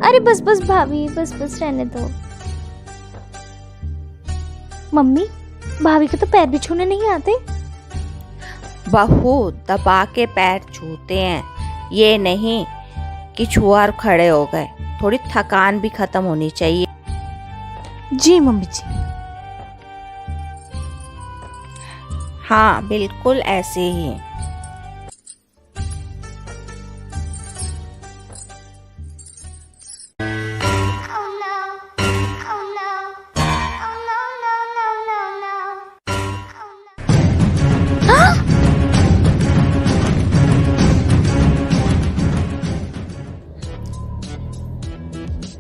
अरे बस बस भाभी, बस बस रहने दो। मम्मी, भाभी को तो पैर भी छूने नहीं आते। बहू दबा के पैर छूते हैं, ये नहीं कि छुआ और खड़े हो गए। थोड़ी थकान भी खत्म होनी चाहिए। जी मम्मी जी। हाँ बिल्कुल ऐसे ही।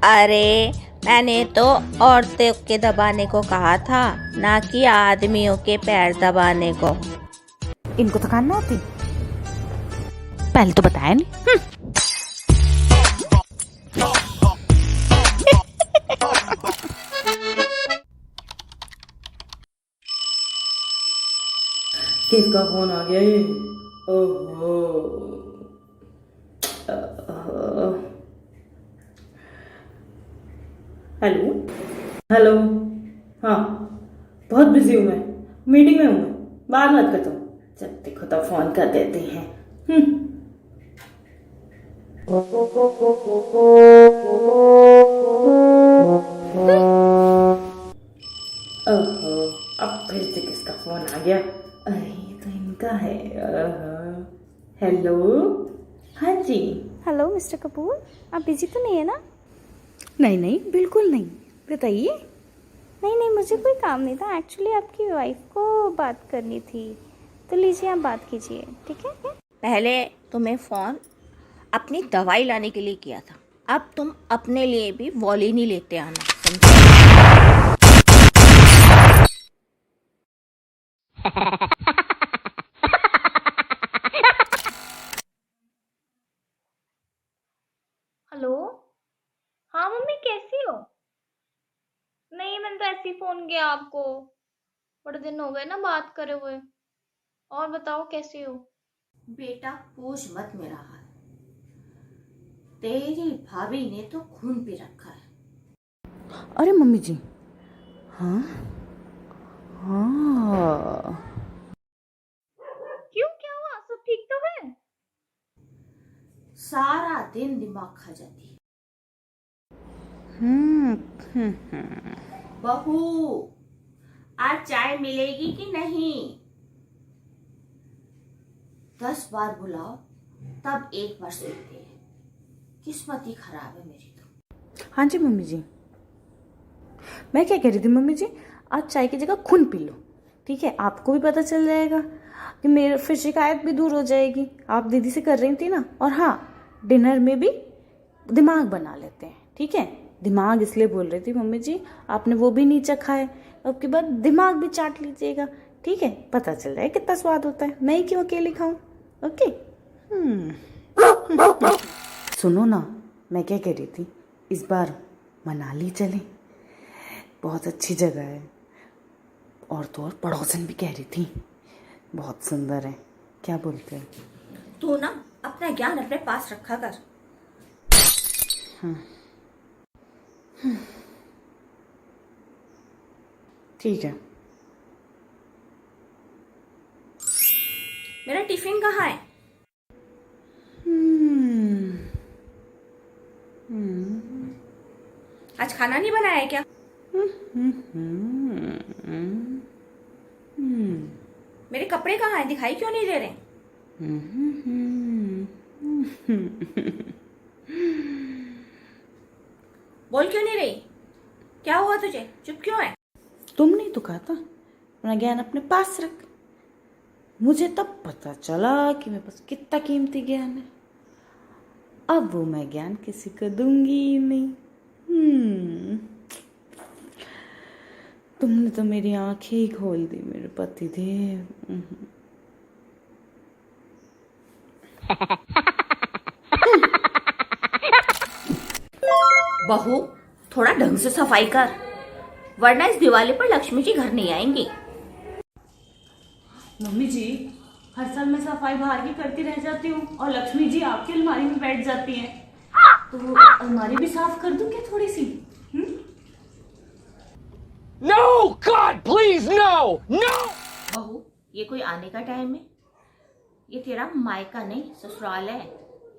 अरे मैंने तो औरतों के दबाने को कहा था, ना कि आदमियों के पैर दबाने को। इनको थकान ना होती, पहले तो बताया नहीं। किसका फोन आ गया ये? ओहो। Hello hello. हाँ बहुत बिजी हूँ मैं, मीटिंग में हूँ मैं, बाद मत करता हूँ। जब देखो तब फोन कर देते हैं। ओहो, अब फिर से किसका फोन आ गया? अरे ये तो इनका है। हेलो, हाँ जी। हेलो मिस्टर कपूर, आप बिजी तो नहीं है ना? नहीं नहीं, बिल्कुल नहीं, बताइए। नहीं नहीं, मुझे कोई काम नहीं था। एक्चुअली आपकी वाइफ को बात करनी थी, तो लीजिए आप बात कीजिए, ठीक है? पहले तुम्हें फोन अपनी दवाई लाने के लिए किया था, अब तुम अपने लिए भी वॉलिनी लेते आना, समझे? हेलो, हाँ मम्मी कैसी हो? नहीं, मैंने तो ऐसे ही फोन किया आपको, बड़े दिन हो गए ना बात करे हुए। और बताओ कैसी हो? बेटा पूछ मत मेरा हाल, तेरी भाभी ने तो खून पी रखा है। अरे मम्मी जी, हाँ हाँ, क्यों, क्या हुआ? सब ठीक तो है? सारा दिन दिमाग खा जाती है। बहू आज चाय मिलेगी कि नहीं? 10 बार बुलाओ तब एक बार सुनते हैं। किस्मत ही खराब है मेरी तो। हाँ जी मम्मी जी। मैं क्या कह रही थी मम्मी जी, आज चाय की जगह खून पी लो, ठीक है? आपको भी पता चल जाएगा कि मेरे फिर शिकायत भी दूर हो जाएगी। आप दीदी से कर रही थी ना। और हाँ, डिनर में भी दिमाग बना लेते हैं, ठीक है? दिमाग इसलिए बोल रही थी मम्मी जी, आपने वो भी नहीं चखा है, अब के बाद दिमाग भी चाट लीजिएगा, ठीक है? पता चल जाए कितना स्वाद होता है। मैं क्यों अकेली खाऊं? ओके। सुनो ना, मैं क्या कह रही थी, इस बार मनाली चलें, बहुत अच्छी जगह है। और तो और पड़ोसन भी कह रही थी बहुत सुंदर है, क्या बोलते हैं? तू ना अपना ज्ञान अपने पास रखा कर। ठीक है। मेरा टिफिन कहाँ है? आज खाना नहीं बनाया है क्या? मेरे कपड़े कहाँ हैं? दिखाई क्यों नहीं दे रहे? बोल क्यों नहीं रही? क्या हुआ तुझे? चुप क्यों है? तुमने तो कहा था अपना ज्ञान अपने पास रख। मुझे तब पता चला कि मेरे पास कितना कीमती ज्ञान है। अब वो मैं ज्ञान किसी को दूंगी ही नहीं। तुमने तो मेरी आंखें ही खोल दी मेरे पति देव। बहू थोड़ा ढंग से सफाई कर, वरना इस दिवाली पर लक्ष्मी जी घर नहीं आएंगी। मम्मी जी, हर साल मैं सफाई बाहर की करती रह जाती हूँ और लक्ष्मी जी आपकी अलमारी में बैठ जाती हैं। तो अलमारी भी साफ कर दूं क्या थोड़ी सी? No! God, please, no! No! बहू, ये कोई आने का टाइम है? ये तेरा मायका नहीं ससुराल है।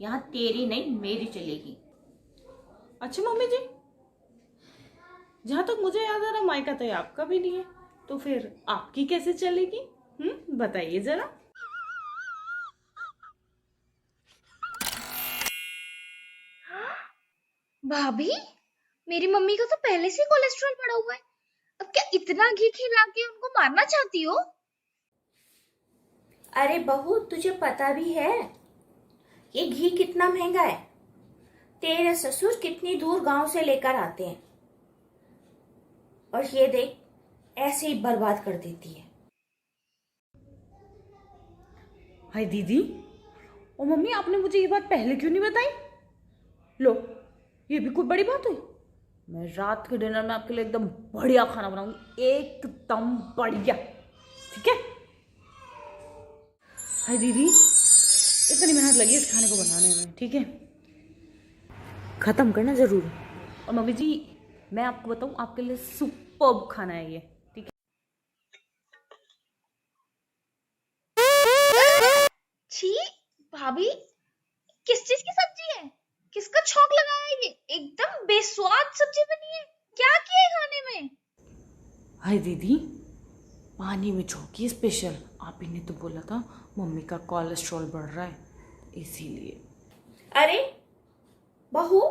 यहाँ तेरी नहीं मेरी चलेगी। अच्छा मम्मी जी, जहां तक मुझे याद आ रहा मायका तो आपका भी नहीं है, तो फिर आपकी कैसे चलेगी? बताइए जरा। भाभी, मेरी मम्मी का तो पहले से कोलेस्ट्रॉल बढ़ा हुआ है। अब क्या इतना घी खिला के उनको मारना चाहती हो? अरे बहू, तुझे पता भी है ये घी कितना महंगा है? तेरे ससुर कितनी दूर गांव से लेकर आते हैं, और ये देख ऐसे ही बर्बाद कर देती है। हाय दीदी और मम्मी, आपने मुझे ये बात पहले क्यों नहीं बताई? लो, ये भी कोई बड़ी बात हुई? मैं रात के डिनर में आपके लिए एकदम बढ़िया खाना बनाऊंगी, एकदम बढ़िया, ठीक है? हाय दीदी, इतनी मेहनत लगी इस खाने को बनाने में, ठीक है? खत्म करना जरूर। और मम्मी जी, मैं आपको बताऊं, आपके लिए सुपर्ब खाना है ये, ठीक है? छी, भाभी, किस चीज की सब्जी है? किसका छौंक लगाया है ये? एकदम बेस्वाद सब्जी बनी है। क्या किया है खाने में? हाय दीदी, पानी में छोंकी स्पेशल। आप ही ने तो बोला था मम्मी का कोलेस्ट्रॉल बढ़ रहा है, इसीलिए। अरे बहू,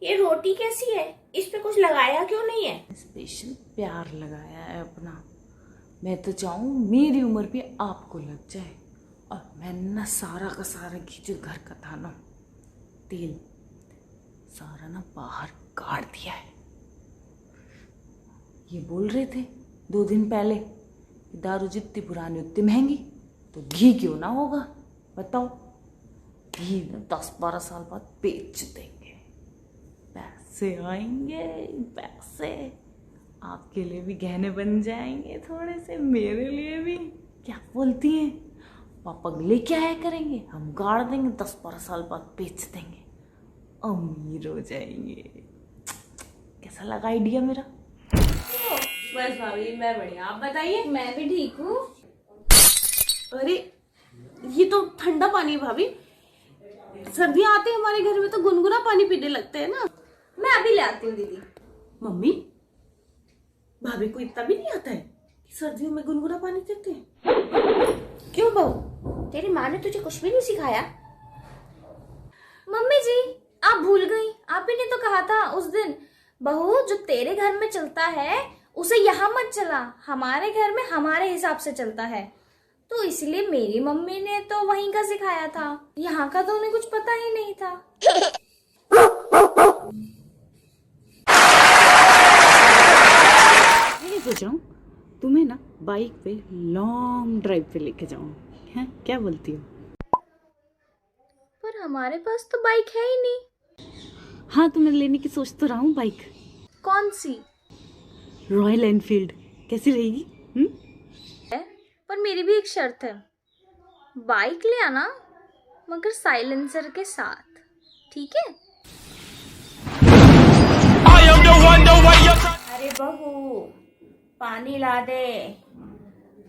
ये रोटी कैसी है? इस पे कुछ लगाया क्यों नहीं है? स्पेशल प्यार लगाया है अपना। मैं तो चाहूँ मेरी उम्र भी आपको लग जाए, और मैंने ना सारा का सारा घी जो घर का था ना, तेल सारा ना बाहर काट दिया है। ये बोल रहे थे 2 दिन पहले कि दारू जितनी पुरानी उतनी महंगी, तो घी क्यों ना होगा? बताओ, घी ना 10-12 साल बाद बेच देंगे, पैसे आएंगे, पैसे आपके लिए भी गहने बन जाएंगे, थोड़े से मेरे लिए भी। क्या बोलती हैं? पापा लेके आया करेंगे, हम गाड़ देंगे, 10-12 साल बाद बेच देंगे, अमीर हो जाएंगे। कैसा लगा आइडिया मेरा? बस भाभी, मैं बढ़िया, आप बताइए। मैं भी ठीक हूँ। अरे ये तो ठंडा पानी है भाभी, सर्दियाँ आती है हमारे घर में तो गुनगुना पानी पीने लगते हैं ना। मैं अभी ले आती हूँ दीदी। मम्मी, भाभी को इतना भी नहीं आता है कि सर्दियों में गुनगुना पानी देते हैं? क्यों बहू, तेरी माँ ने तुझे कुछ भी नहीं सिखाया? मम्मी जी, आप भूल गई। आप ही ने तो कहा था उस दिन, बहू जो तेरे घर में चलता है उसे यहाँ मत चला, हमारे घर में हमारे हिसाब से चलता है। तो इसलिए मेरी मम्मी ने तो वहीं का सिखाया था, यहाँ का तो उन्हें कुछ पता ही नहीं था। मैं सोच रहा हूँ तुम्हें ना बाइक पे लॉन्ग ड्राइव पे लेके जाऊँ, हैं? क्या बोलती हो? पर हमारे पास तो बाइक है ही नहीं। हाँ, तुम्हें लेने की सोच तो रहा हूँ बाइक। कौन सी? रॉयल एनफील्ड कैसी रहेगी? है, पर मेरी भी एक शर्त है। बाइक ले आना, मगर साइलेंसर के साथ, ठीक है? अरे बहू, पानी ला दे,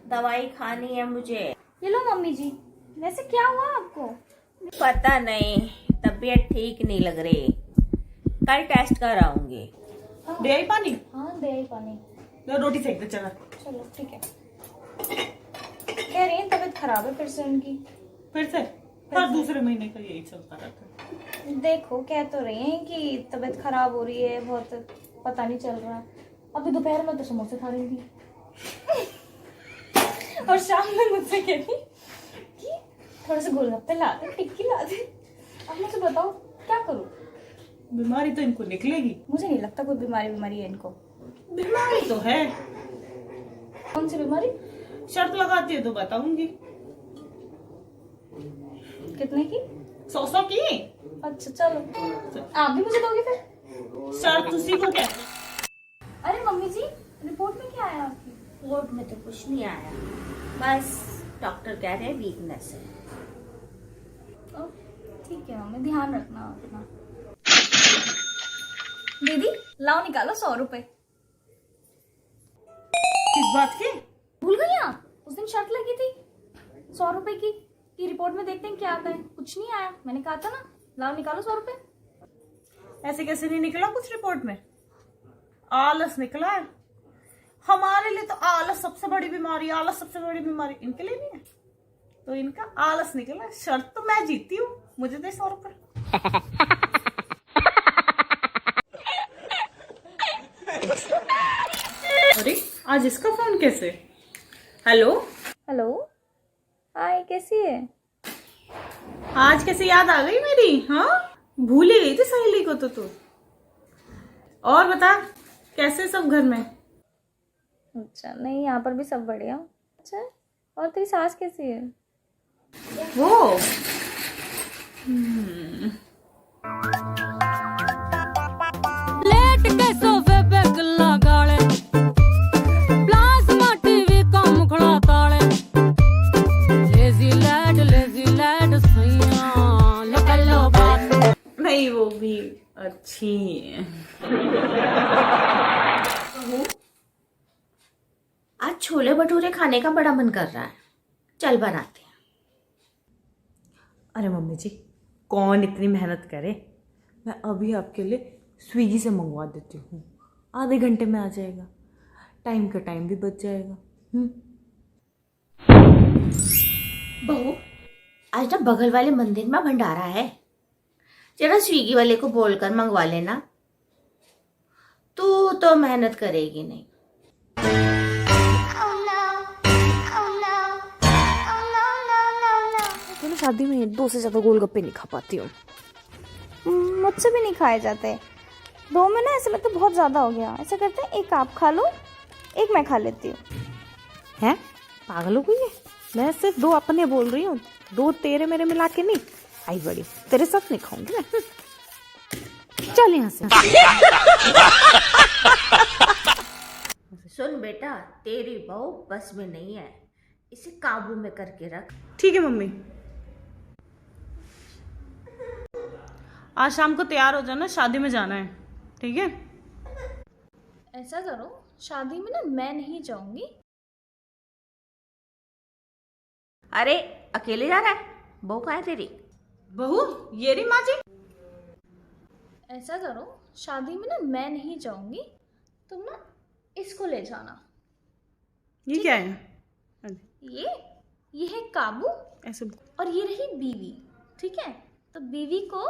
दवाई खानी है मुझे। ये लो मम्मी जी। वैसे क्या हुआ आपको? पता नहीं, तबीयत ठीक नहीं लग रही, कल टेस्ट कराऊंगी। दे आई पानी? हाँ, दे आई पानी। रोटी सेक दे, चला। चलो ठीक है। कह रही हैं तबीयत खराब है फिर से उनकी। फिर से? हर दूसरे महीने का यही चलता रहता है। देखो, कह तो रही हैं कि तबीयत खराब हो रही है बहुत, पता नहीं चल रहा। अभी दोपहर में तो समोसे खा रही थी और शाम में मुझसे कह रही कि थोड़े से गोलगप्पे ला दे, टिक्की ला दे। अब मुझे बताओ क्या करूं? बीमारी तो इनको निकलेगी। मुझे नहीं लगता कोई बीमारी है इनको। बीमारी तो है। कौन सी बीमारी? शर्त लगाती है तो बताऊंगी। कितने की? 100 की। अच्छा चलो, आप भी मुझे दोगे फिर? शर्त उसी को क्या? अरे मम्मी जी, रिपोर्ट में क्या आया आपकी? रिपोर्ट में तो कुछ नहीं आया, बस डॉक्टर कह रहे हैं वीकनेस है। ठीक है मम्मी, ध्यान रखना अपना। दीदी लाओ निकालो 100 रुपए। किस बात की? भूल गई आप? उस दिन शर्त लगी थी 100 रुपए की रिपोर्ट में देखते हैं क्या आता है। कुछ नहीं आया, मैंने कहा था ना, लाओ निकालो 100 रुपए। ऐसे कैसे नहीं निकला कुछ रिपोर्ट में? आलस निकला है। हमारे लिए तो आलस सबसे बड़ी बीमारी, आलस सबसे बड़ी बीमारी। इनके लिए नहीं है, तो इनका आलस निकला है। शर्त तो मैं जीती हूँ, मुझे दे 100 रुपए। अरे आज इसका फोन कैसे? हेलो हेलो, हाय, कैसी है? आज कैसे याद आ गई मेरी? हाँ, भूल ही गई थी सहेली को तो तू। और बता, कैसे सब घर में? अच्छा, नहीं यहाँ पर भी सब बढ़िया। अच्छा, और तेरी सास कैसी है? वो लेट के सोफे पे गल्ला गाले प्लाज्मा टीवी कम खड़ा ताले लेजी लैड सैया लकलो बात नहीं, वो भी अच्छी है। आज छोले भटूरे खाने का बड़ा मन कर रहा है, चल बनाते हैं। अरे मम्मी जी, कौन इतनी मेहनत करे? मैं अभी आपके लिए स्विगी से मंगवा देती हूँ, आधे घंटे में आ जाएगा। टाइम का टाइम भी बच जाएगा। बहू, आज ना बगल वाले मंदिर में भंडारा है, जरा स्विगी वाले को बोलकर मंगवा लेना। तू तो मेहनत करेगी नहीं। तो मैं शादी में 2 से ज़्यादा गोलगप्पे नहीं खा पाती हूँ। मुझसे भी नहीं खाए जाते 2 में ना, ऐसे में तो बहुत ज़्यादा हो गया। ऐसा करते हैं, एक आप खा लो, एक मैं खा लेती हूँ। हैं, पागल हो गई है? मैं सिर्फ 2 अपने बोल रही हूँ, 2 तेरे मेरे मिला के नहीं। आई बड़ी, तेरे साथ नहीं खाऊंगी मैं। चल यहाँ से। सुन बेटा, तेरी बहू बस में नहीं है, इसे काबू में करके रख। ठीक है मम्मी। आज शाम को तैयार हो जाना, शादी में जाना है, ठीक है? ऐसा करो, शादी में ना मैं नहीं जाऊंगी। अरे अकेले जा रहा है? बहू कहाँ है तेरी? बहू, ये रही माँ जी। ऐसा करो, शादी में ना मैं नहीं जाऊंगी, तुम ना इसको ले जाना। ये क्या है? ये है काबू, ऐसे और ये रही बीवी, ठीक है? तो बीवी को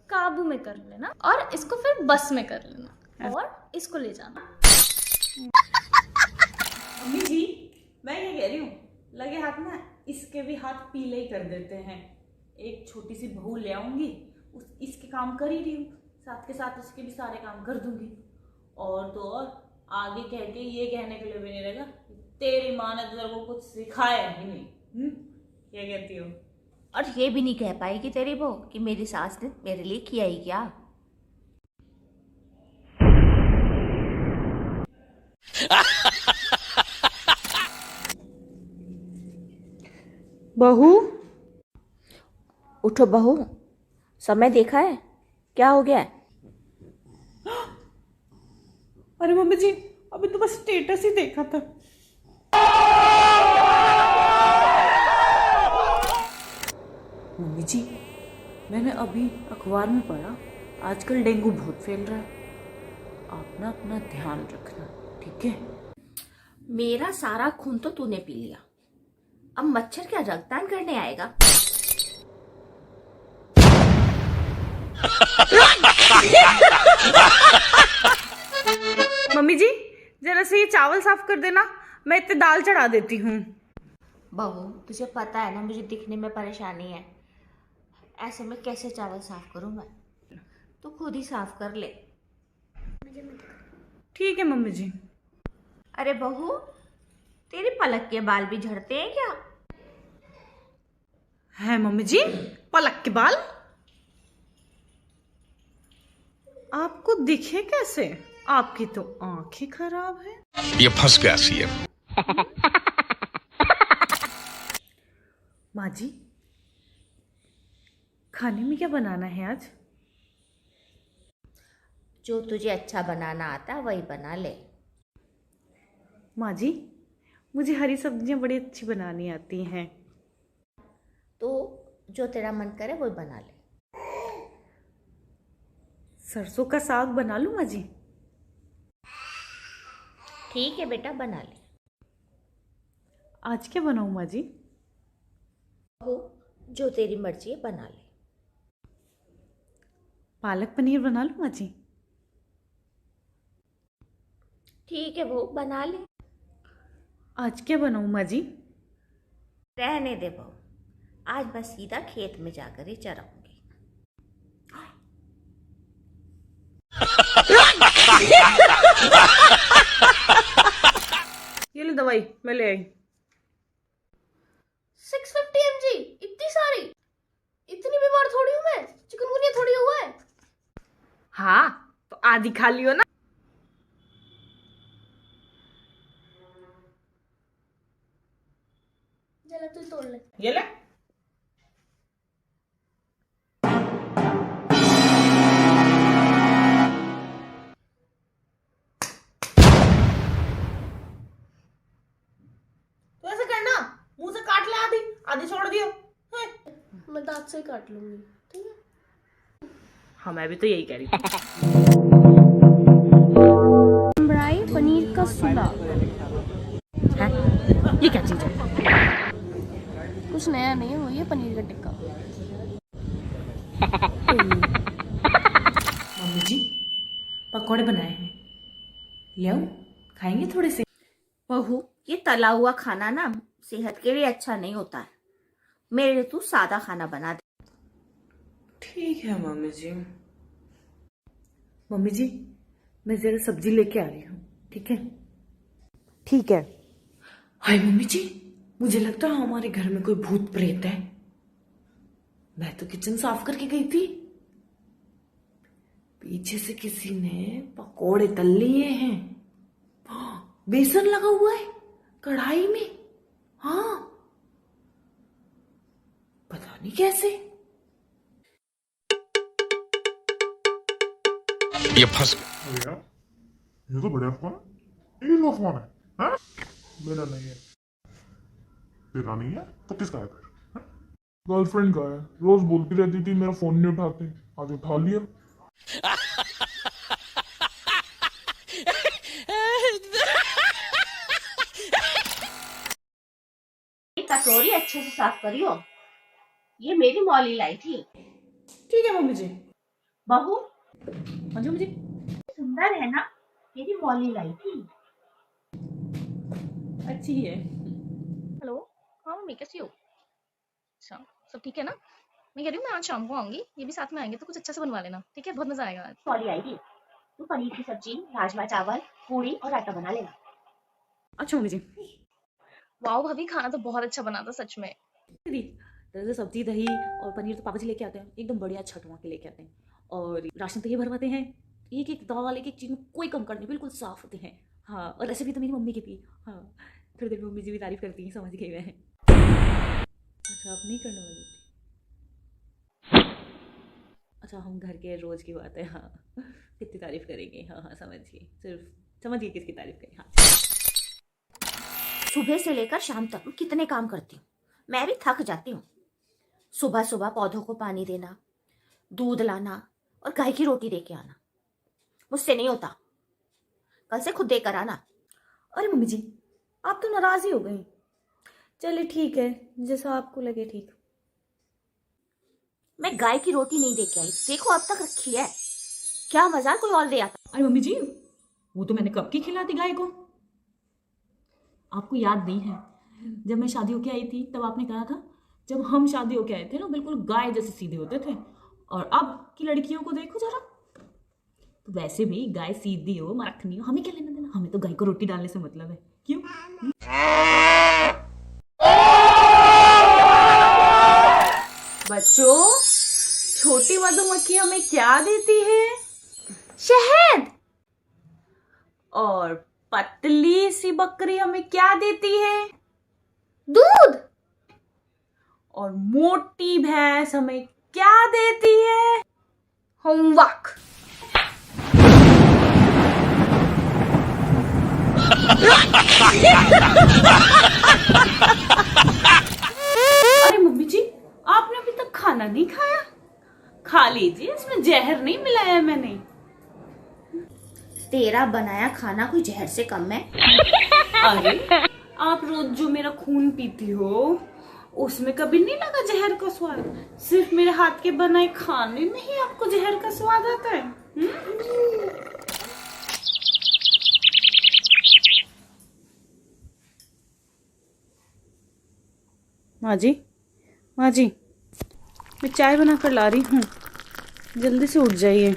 काबू में कर लेना और इसको फिर बस में कर लेना और इसको ले जाना। मम्मी जी, मैं ये कह रही हूँ, लगे हाथ ना इसके भी हाथ पीले ही कर देते हैं। एक छोटी सी बहू ले आऊंगी, इसके काम कर ही रही हूँ, साथ के साथ उसके भी सारे काम कर दूंगी। और तो और आगे कह के ये कहने के लिए भी नहीं रहेगा तेरी माँ ने तेरे को कुछ सिखाया ही नहीं। क्या कहती हो? और ये भी नहीं कह पाएगी तेरी बहू कि मेरी सास ने मेरे लिए किया ही क्या। बहू, उठो बहू, समय देखा है? क्या हो गया है? अरे मम्मी जी, अभी तो बस स्टेटस ही देखा था। मम्मी जी, मैंने अभी अखबार में पढ़ा, आजकल डेंगू बहुत फैल रहा है। आप ना अपना ध्यान रखना, ठीक है? मेरा सारा खून तो तूने पी लिया, अब मच्छर क्या रक्तदान करने आएगा? मम्मी जी, जरा से ये चावल साफ कर देना, मैं इतने दाल चढ़ा देती हूँ। बहू, तुझे पता है ना मुझे दिखने में परेशानी है, ऐसे में कैसे चावल साफ करूं मैं? तू खुद ही साफ कर ले। ठीक है मम्मी जी। अरे बहू, तेरे पलक के बाल भी झड़ते हैं क्या? है मम्मी जी, पलक के बाल आपको दिखे कैसे? आपकी तो आंखें खराब है। ये फंस गया सीएम। माँ जी, खाने में क्या बनाना है आज? जो तुझे अच्छा बनाना आता है वही बना ले। माँ जी, मुझे हरी सब्जियां बड़ी अच्छी बनानी आती हैं। तो जो तेरा मन करे वही बना ले। सरसों का साग बना लूँ माँ जी? ठीक है बेटा, बना ले। आज क्या बनाऊँ माँ जी? हो, जो तेरी मर्जी है बना ले। पालक पनीर बना लूँ माँ जी? ठीक है वो बना ले। आज क्या बनाऊँ माँ जी? रहने दे बहू, आज बस सीधा खेत में जाकर ही चराऊंगी। ये ले दवाई, मैं ले आई। 650 mg, इतनी सारी? इतनी बीमार थोड़ी हूँ मैं, चिकनगुनिया थोड़ी हुआ है। हाँ, तो आधी खा लियो ना। जरा तू तोड़ ले। ये ले। तो ऐसे करना, मुंह से काट ले, आधी आधी छोड़ दियो। मैं दांत से ही काट लूंगी, ठीक है? हाँ, मैं भी तो यही कह रही थी। कढ़ाई पनीर का सुला। ये क्या चीज है? कुछ नया नहीं है, वही है पनीर का टिक्का। मम्मी जी, पकौड़े बनाए हैं, ले आओ, खाएंगे थोड़े से। बहू, ये तला हुआ खाना ना सेहत के लिए अच्छा नहीं होता है। मेरे लिए तू सादा खाना बना दे। ठीक है मम्मी जी। मम्मी जी, मैं जरा सब्जी लेके आ रही हूँ, ठीक है? ठीक है। हाय मम्मी जी, मुझे लगता है हमारे घर में कोई भूत प्रेत है। मैं तो किचन साफ करके गई थी, पीछे से किसी ने पकोड़े तल लिए हैं। बेसन लगा हुआ है कढ़ाई में। हाँ, पता नहीं कैसे। ये फंस अरे यार, ये तो बढ़िया फोन है। ये लो फोन है, हाँ? मेरा नहीं है। तेरा नहीं है तो किसका है फिर? गर्लफ्रेंड का है। रोज बोलती रहती थी मेरा फोन नहीं उठाते, आज उठा लिया। कटोरी अच्छे से साफ करियो। ये मेरी मौली लाई थी। ठीक है मम्मी जी। बहू, हाँ जी मम्मी जी। सुंदर है ना? मेरी मौली लाई थी। अच्छी है। हेलो, हाँ मम्मी, कैसी हो? अच्छा, सब ठीक है ना? मैं कह रही हूँ मैं आज शाम को आऊंगी, ये भी साथ में आएंगे तो कुछ अच्छा से बनवा लेना, ठीक है? बहुत मजा आएगा आज। मौली आई थी। तू पनीर की सब्जी, राजमा चावल, पूरी और आटा बना लेना। अच्छा मम्मी जी। वाओ भाभी, खाना तो बहुत अच्छा बना था सच में। दीदी, दरअसल सब्जी दही और पनीर तो पापा जी लेके आते हैं, एकदम बढ़िया छठवा के लेके आते हैं। और राशन तो ये भरवाते हैं, एक एक दाल एक एक चीज़ में कोई कम करने, बिल्कुल साफ होते हैं। हाँ, और रेसिपी तो मेरी मम्मी की थी। हाँ, थोड़ी देर में मम्मी जी भी तारीफ करती हैं, समझ गई मैं। अच्छा, आप नहीं करने वाली थी? अच्छा, हम घर के रोज की बात है। हाँ, कितनी तारीफ करेंगे। हाँ हाँ, समझ गई, सिर्फ समझ गई किसकी तारीफ करें। हाँ, सुबह से लेकर शाम तक मैं कितने काम करती हूँ, मैं भी थक जाती हूँ। सुबह सुबह पौधों को पानी देना, दूध लाना और गाय की रोटी दे के आना मुझसे नहीं होता। कल से खुद देकर आना। अरे मम्मी जी, आप तो नाराज ही हो गई। चलिए ठीक है, जैसा आपको लगे ठीक। मैं गाय की रोटी नहीं दे के आई, देखो अब तक रखी है। क्या मजाक, कोई और दे आता। अरे मम्मी जी, वो तो मैंने कब की खिलाती गाय को। आपको याद नहीं है, जब मैं शादी होके आई थी तब आपने कहा था जब हम शादी होके आए थे ना बिल्कुल गाय जैसे सीधे होते थे, और अब की लड़कियों को देखो जरा। तो वैसे भी गाय सीधी हो मरखनी हो, हमें क्या लेना देना, हमें तो गाय को रोटी डालने से मतलब है। क्यों? बच्चों, छोटी मधुमक्खी हमें क्या देती है? शहद। और पतली सी बकरी हमें क्या देती है? दूध। और मोटी भैंस हमें क्या देती है? होमवर्क। अरे मम्मी जी, आपने अभी तक खाना नहीं खाया? खा लीजिए, इसमें जहर नहीं मिलाया मैंने। तेरा बनाया खाना कोई जहर से कम है? अरे आप रोज जो मेरा खून पीती हो, उसमें कभी नहीं लगा जहर का स्वाद? सिर्फ मेरे हाथ के बनाए खाने में ही आपको जहर का स्वाद आता है? माँ जी, माँ जी, मैं चाय बना कर ला रही हूँ, जल्दी से उठ जाइए।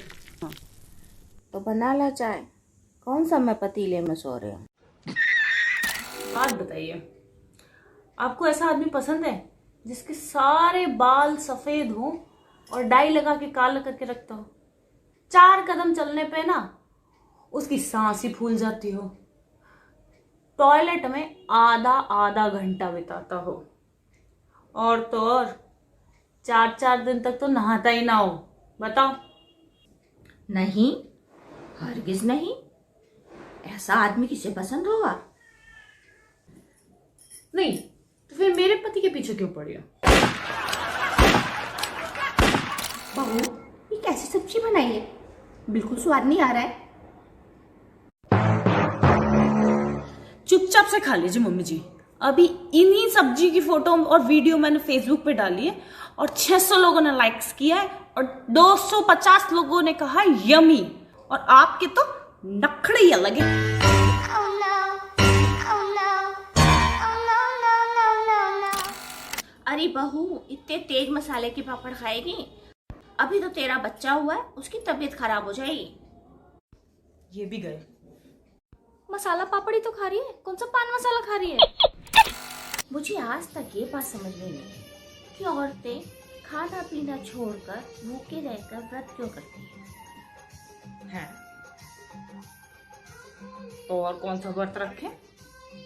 तो बना ला चाय। कौन सा मैं पतीले में सो रही हूँ? बात बताइए, आपको ऐसा आदमी पसंद है जिसके सारे बाल सफेद हो और डाई लगा के काला करके रखता हो? 4 कदम चलने पे ना उसकी सांस ही फूल जाती हो, टॉयलेट में आधा आधा घंटा बिताता हो, और तो और 4 दिन तक तो नहाता ही ना हो? बताओ। नहीं, हरगिज नहीं। ऐसा आदमी किसे पसंद होगा? नहीं तो फिर मेरे पति के पीछे क्यों पड़ी हो? बहू, ये कैसी सब्जी बनाई है? बिल्कुल स्वाद नहीं आ रहा है। चुपचाप से खा लीजिए मम्मी जी। अभी इन्हीं सब्जी की फोटो और वीडियो मैंने फेसबुक पे डाली है और 600 लोगों ने लाइक्स किया है और 250 लोगों ने कहा यमी, और आपके तो नखड़े ही अलग है। अरे बहू, इतने तेज मसाले की पापड़ खाएगी? अभी तो तेरा बच्चा हुआ है, उसकी तबीयत खराब हो जाएगी। ये भी गए। मसाला पापड़ी तो खा रही है, कौन सा पान मसाला खा रही है? मुझे आज तक ये बात समझ में नहीं आई कि औरतें खाना पीना छोड़कर भूखे रहकर व्रत क्यों करती हैं? तो और कौन सा व्रत रखे?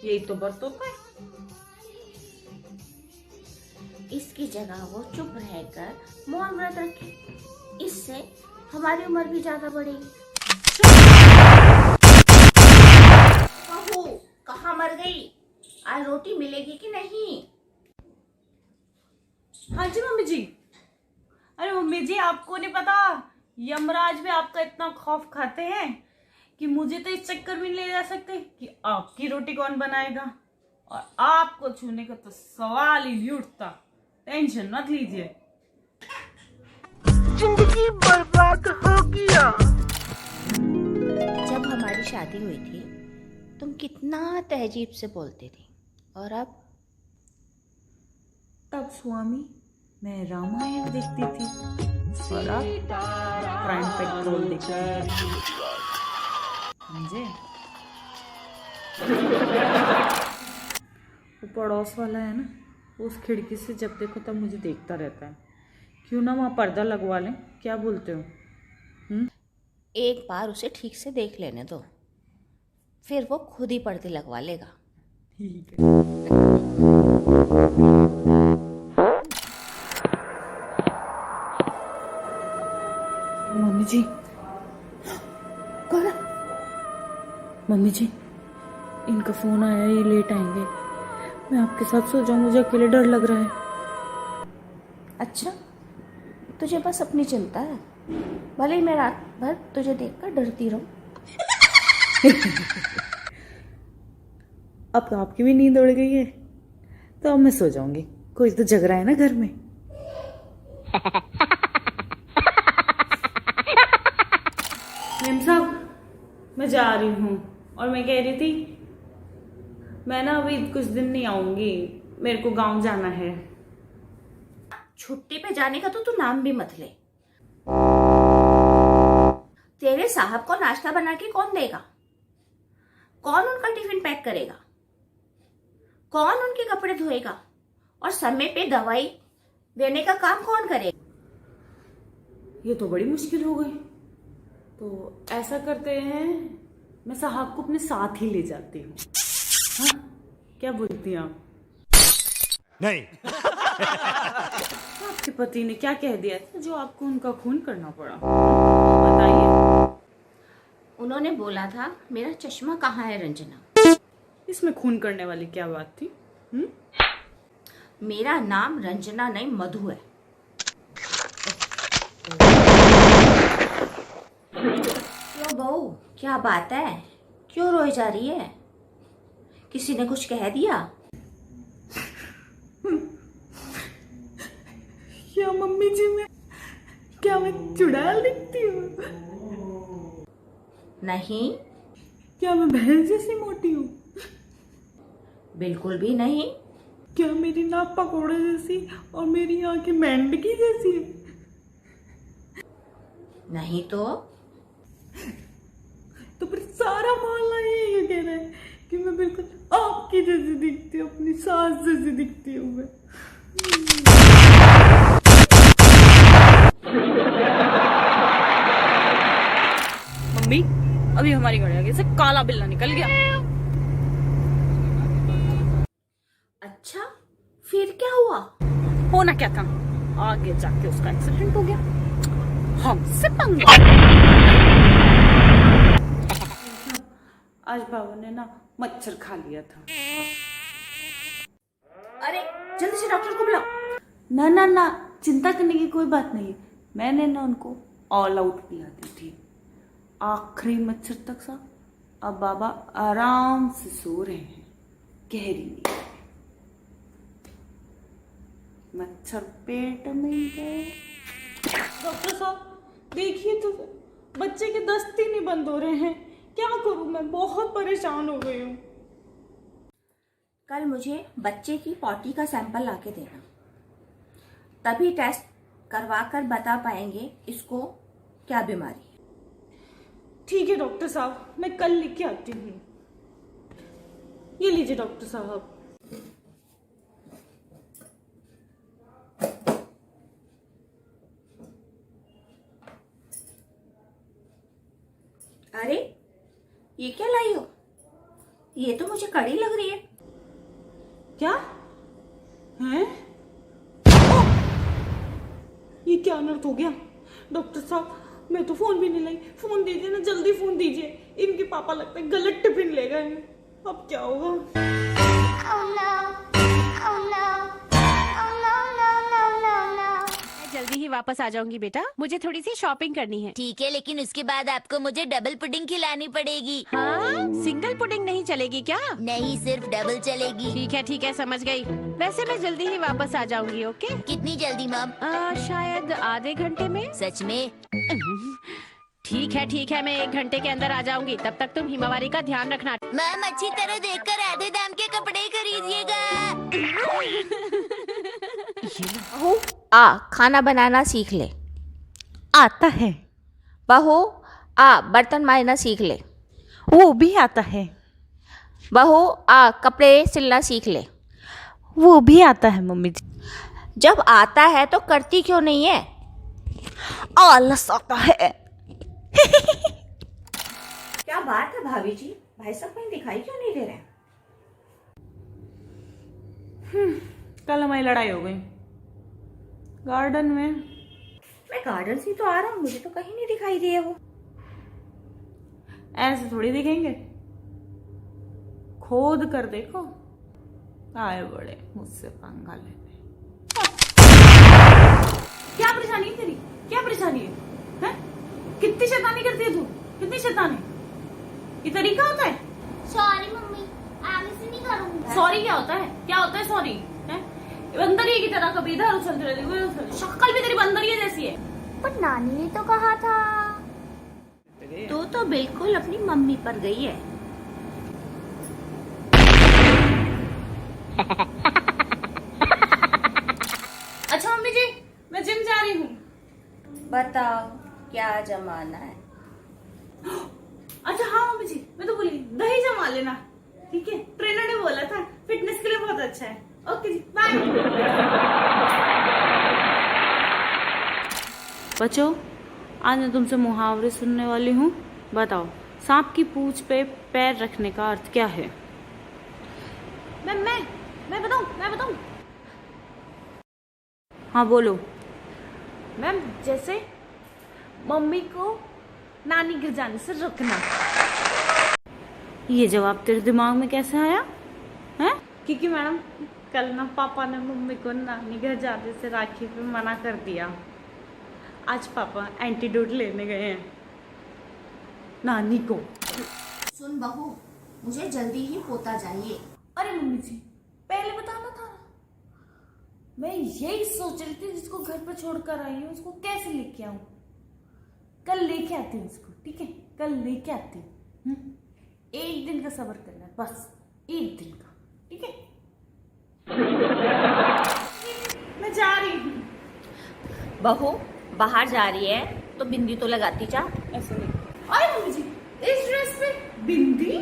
यही तो व्रत होता है। इसकी जगह वो चुप रहकर मौन व्रत रखे, इससे हमारी उम्र भी ज्यादा बढ़ेगी। बहू, कहाँ मर गई? आज रोटी मिलेगी कि नहीं? हाँ जी मम्मी जी। अरे मम्मी जी, आपको नहीं पता, यमराज भी आपका इतना खौफ खाते हैं कि मुझे तो इस चक्कर में ले जा सकते कि आपकी रोटी कौन बनाएगा, और आपको छूने का तो सवाल ही नहीं उठता। टेंशन मत लीजिए। जिंदगी बर्बाद हो गया। जब हमारी शादी हुई थी तुम कितना तहजीब से बोलती थी, और अब? तब स्वामी मैं रामायण देखती थी और अब क्राइम पेट्रोल देखती थी। समझे? वो पड़ोस वाला है ना, उस खिड़की से जब देखो तब मुझे देखता रहता है। क्यों ना वहाँ पर्दा लगवा लें, क्या बोलते हो? एक बार उसे ठीक से देख लेने दो, फिर वो खुद ही पर्दे लगवा लेगा। ठीक है। मम्मी जी, कौन? मम्मी जी, इनका फोन आया, ये लेट आएंगे। मैं आपके साथ सो जाऊं, मुझे अकेले डर लग रहा है। अच्छा, तुझे बस अपनी चिंता है। भले ही मैं रात भर तुझे देखकर डरती रहूं। अब तो आपकी भी नींद उड़ गई है, तो अब मैं सो जाऊंगी। कोई तो जग रहा है ना घर में। मेम साहब, मैं जा रही हूँ, और मैं कह रही थी मैं ना अभी कुछ दिन नहीं आऊंगी, मेरे को गांव जाना है। छुट्टी पे जाने का तो तू नाम भी मत ले। तेरे साहब को नाश्ता बना के कौन देगा? कौन उनका टिफिन पैक करेगा? कौन उनके कपड़े धोएगा? और समय पे दवाई देने का काम कौन करेगा? ये तो बड़ी मुश्किल हो गई। तो ऐसा करते हैं, मैं साहब को अपने साथ ही ले जाती हूँ। हाँ, क्या बोलती हैं आप? नहीं। आपके पति ने क्या कह दिया था जो आपको उनका खून करना पड़ा? बताइए। उन्होंने बोला था, मेरा चश्मा कहाँ है रंजना? इसमें खून करने वाली क्या बात थी? मेरा नाम रंजना नहीं मधु है। क्यों बहू, क्या बात है? क्यों रोई जा रही है? किसी ने कुछ कह दिया? क्या मम्मी जी, क्या मैं चुड़ैल दिखती हूँ? नहीं, क्या मैं भैंस जैसी मोटी हूँ? बिल्कुल भी नहीं। क्या मेरी नाक पकौड़े जैसी और मेरी आंखें मेंढकी जैसी है? नहीं तो फिर सारा मोहल्ला ये कह रहा है कि मैं बिल्कुल आपकी जैसी दिखती हूँ, अपनी सास जैसी दिखती हूँ मैं। मम्मी, अभी हमारी गाड़ी आगे से काला बिल्ला निकल गया। अच्छा, फिर क्या हुआ? होना क्या था, आगे जाके उसका एक्सीडेंट हो गया, हमसे पंगा। आज बाबा ने ना मच्छर खा लिया था। अरे जल्दी से डॉक्टर को बुलाओ। ना ना ना, चिंता करने की कोई बात नहीं। मैंने ना उनको ऑल आउट पिला दी थी, आखिरी मच्छर तक सा। अब बाबा आराम से सो रहे हैं गहरी नींद में। मच्छर पेट में गए। डॉक्टर साहब देखिए तो, बच्चे के दस्त ही नहीं बंद हो रहे हैं। क्या करूं मैं, बहुत परेशान हो गई हूँ। कल मुझे बच्चे की पॉटी का सैंपल लाके देना, तभी टेस्ट करवा कर बता पाएंगे इसको क्या बीमारी है। ठीक है डॉक्टर साहब, मैं कल लिख के आती हूँ। ये लीजिए डॉक्टर साहब। अरे ये क्या लाई हो? ये तो मुझे कड़ी लग रही है। क्या है? ये क्या अनर्थ हो गया? डॉक्टर साहब मैं तो फोन भी नहीं लाई। फोन दीजिए ना, जल्दी फोन दीजिए। इनके पापा लगता है गलत टिफिन ले गए हैं। अब क्या होगा? जल्दी ही वापस आ जाऊंगी बेटा, मुझे थोड़ी सी शॉपिंग करनी है। ठीक है, लेकिन उसके बाद आपको मुझे डबल पुडिंग खिलानी पड़ेगी। हाँ, सिंगल पुडिंग नहीं चलेगी क्या? नहीं, सिर्फ डबल चलेगी। ठीक है, समझ गई। वैसे मैं जल्दी ही वापस आ जाऊंगी। ओके? कितनी जल्दी मैम? शायद आधे घंटे में। सच में? ठीक है, मैं 1 घंटे के अंदर आ जाऊंगी। तब तक तुम हिमावारी का ध्यान रखना। मैम अच्छी तरह देखकर आधे दाम के कपड़े खरीदिएगा। बहू आ, खाना बनाना सीख ले। आता है। बहू आ, बर्तन मारना सीख ले। वो भी आता है। बहू आ, कपड़े सिलना सीख ले। वो भी आता है मम्मी जी। जब आता है तो करती क्यों नहीं है? आलस आता है। क्या बात है भाभी जी, भाई साहब कहीं दिखाई क्यों नहीं दे रहे? कल हमारी लड़ाई हो गई गार्डन में। मैं गार्डन से तो आ रहा हूँ, मुझे तो कहीं नहीं दिखाई दिए वो। ऐसे थोड़ी दिखेंगे, खोद कर देखो। आए बड़े मुझसे पंगा लेने। क्या परेशानी है तेरी? क्या परेशानी है? हैं? कितनी शैतानी करती है तू? कितनी शैतानी? ये तरीका होता है? सॉरी मम्मी, आगे से नहीं करूंगा। सॉरी क्या होता है? क्या होता है सॉरी? हैं? बंदरिये की तरह कभी इधर उछलती रहती है। शक्ल भी तेरी बंदरिये जैसी है। पर नानी ने तो कहा था। तो बिल्कुल अपनी मम्मी पर गई है। अच्छा मम्मी जी, मैं जिम जा रही हूँ। बताओ क्या जमाना है। अच्छा हाँ मम्मी जी, मैं तो बोली दही जमा लेना। ठीक है, ट्रेनर ने बोला था फिटनेस के लिए बहुत अच्छा है। ओके जी, बाय। बच्चों, आज मैं तुमसे मुहावरे सुनने वाली हूँ। बताओ, सांप की पूंछ पे पैर रखने का अर्थ क्या है? मैं बताऊं? हाँ बोलो। मैम, जैसे मम्मी को नानी गिर जाने से रोकना। ये जवाब तेरे दिमाग में कैसे आया है? क्योंकि मैडम कल ना पापा ने मम्मी को नानी घर जाने से राखी पे मना कर दिया। आज पापा एंटीडोट लेने गए हैं नानी को। सुन बहू, मुझे जल्दी ही पोता चाहिए। अरे मम्मी जी, पहले बताना था। मैं यही सोच रही थी जिसको घर पे छोड़कर आई हूँ उसको कैसे लेके आऊं। कल लेके आती हूँ उसको, ठीक है? कल लेके आती हूँ। एक दिन का सब्र करना है, बस एक दिन का, ठीक है? मैं जा रही हूँ। बहू बाहर जा रही है तो बिंदी तो लगाती जा। ऐसे नहीं। अरे मम्मी जी, इस ड्रेस पे बिंदी?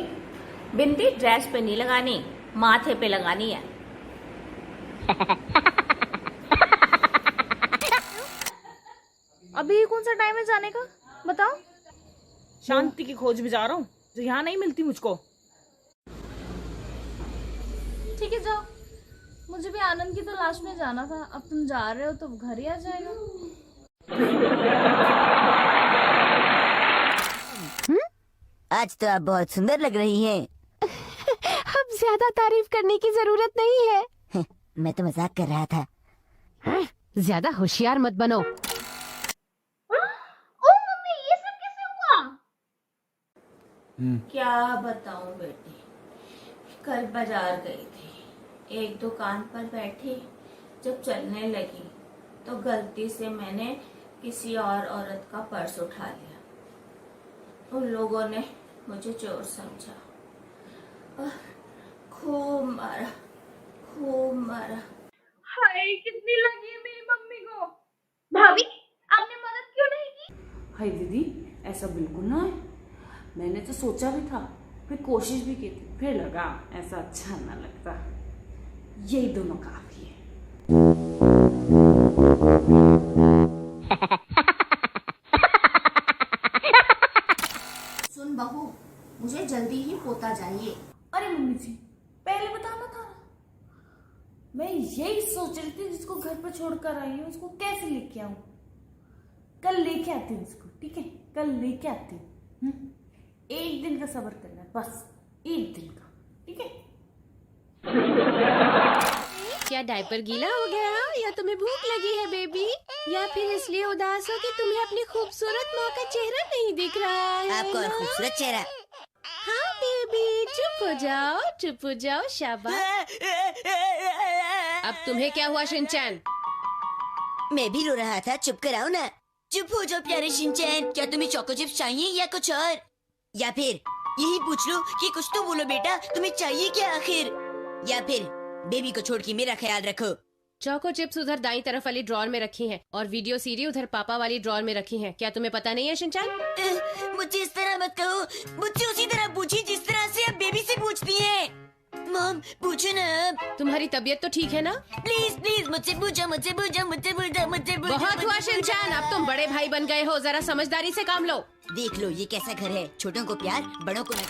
बिंदी ड्रेस पे नहीं लगानी, माथे पे लगानी है। अभी कौन सा टाइम है जाने का, बताओ। शांति की खोज में जा रहा हूँ जो यहाँ नहीं मिलती मुझको। ठीक है जाओ, मुझे भी आनंद की तलाश में जाना था। अब तुम जा रहे हो तो घर ही आ जाएगा। आज तो आप बहुत सुंदर लग रही हैं। अब ज्यादा तारीफ करने की जरूरत नहीं है। मैं तो मजाक कर रहा था। ज्यादा होशियार मत बनो। ओ मम्मी, ये सब कैसे हुआ? क्या बताऊं बेटी, कल बाजार गई थी, एक दुकान पर बैठी, जब चलने लगी तो गलती से मैंने किसी और औरत का पर्स उठा लिया। उन लोगों ने मुझे चोर समझा और खूब मारा, खूब मारा। हाय, कितनी लगी है मेरी मम्मी को। भाभी, आपने मदद क्यों नहीं की? हाय दीदी, ऐसा बिल्कुल ना है। मैंने तो सोचा भी था, फिर कोशिश भी की थी, फिर लगा ऐसा अच्छा ना लगता। यही दोनों काफी है। सुन बहू, मुझे जल्दी ही पोता चाहिए। अरे मम्मी जी, पहले बताना था। मैं यही सोच रही थी जिसको घर पे छोड़कर आई हूँ उसको कैसे लेके आऊं। कल लेके आती हूँ उसको, ठीक है? कल लेके आती हूँ। एक दिन का सब्र करना है, बस एक दिन का, ठीक है? क्या डायपर गीला हो गया या तुम्हें भूख लगी है बेबी, या फिर इसलिए उदास हो कि तुम्हें अपनी खूबसूरत माँ का चेहरा नहीं दिख रहा है? आपका और खूबसूरत चेहरा। हाँ बेबी, चुप हो जाओ, चुप हो जाओ, शाबाश। अब तुम्हें क्या हुआ शिनचैन? मैं भी रो रहा था, चुप कराओ ना। चुप हो जाओ प्यारे शिनचैन। क्या तुम्हें चोको चिप्स चाहिए या कुछ और? या फिर यही पूछ लो कि कुछ तो बोलो बेटा, तुम्हें चाहिए क्या आखिर? या फिर बेबी को छोड़ के मेरा ख्याल रखो। चोको चिप्स उधर दाईं तरफ वाली ड्रॉर में रखी हैं और वीडियो सीडी उधर पापा वाली ड्रॉर में रखी हैं। क्या तुम्हें पता नहीं है शिनचैन? मुझे इस तरह मत कहो, मुझसे उसी तरह पूछिए जिस तरह से आप बेबी से पूछती हैं। मॉम पूछो ना अब। तुम्हारी तबीयत तो ठीक है ना? प्लीज प्लीज मुझसे पूछो, मुझसे पूछो, मुझसे पूछो, मुझसे पूछो। बहुत हुआ शिनचैन, अब तुम बड़े भाई बन गए हो, जरा समझदारी से काम लो। देख लो ये कैसा घर है, छोटों को प्यार, बड़ों को नहीं।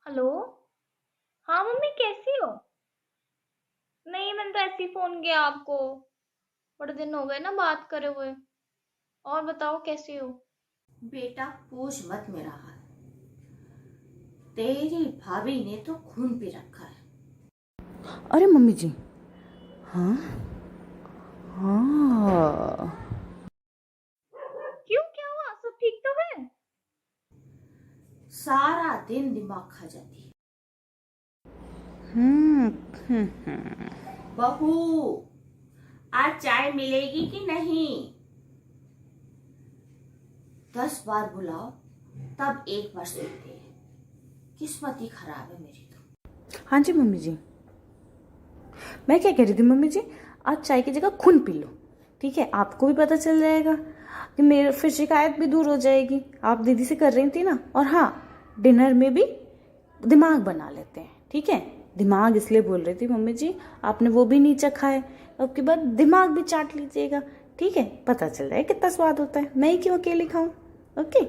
हेलो, हाँ मम्मी, कैसी हो? नहीं, मैंने तो ऐसे ही फोन किया आपको, बड़े दिन हो गए ना बात करे हुए। और बताओ कैसी हो? बेटा पूछ मत मेरा हाल, तेरी भाभी ने तो खून पी रखा है। अरे मम्मी जी, हाँ हाँ, क्यों, क्या हुआ? सब ठीक तो है? सारा दिन दिमाग खा जाती है। बहू, आज चाय मिलेगी कि नहीं? 10 बार बुलाओ तब एक बार सुनते हैं। किस्मत ही खराब है मेरी तो। हाँ जी मम्मी जी। मैं क्या कह रही थी मम्मी जी, आज चाय की जगह खून पी लो, ठीक है? आपको भी पता चल जाएगा कि मेरे, फिर शिकायत भी दूर हो जाएगी। आप दीदी से कर रही थी ना। और हाँ, डिनर में भी दिमाग बना लेते हैं, ठीक है? दिमाग इसलिए बोल रही थी मम्मी जी, आपने वो भी नहीं चखा है, उसके बाद दिमाग भी चाट लीजिएगा, ठीक है? पता चल जाए कितना स्वाद होता है। मैं ही क्यों अकेली खाऊं? ओके।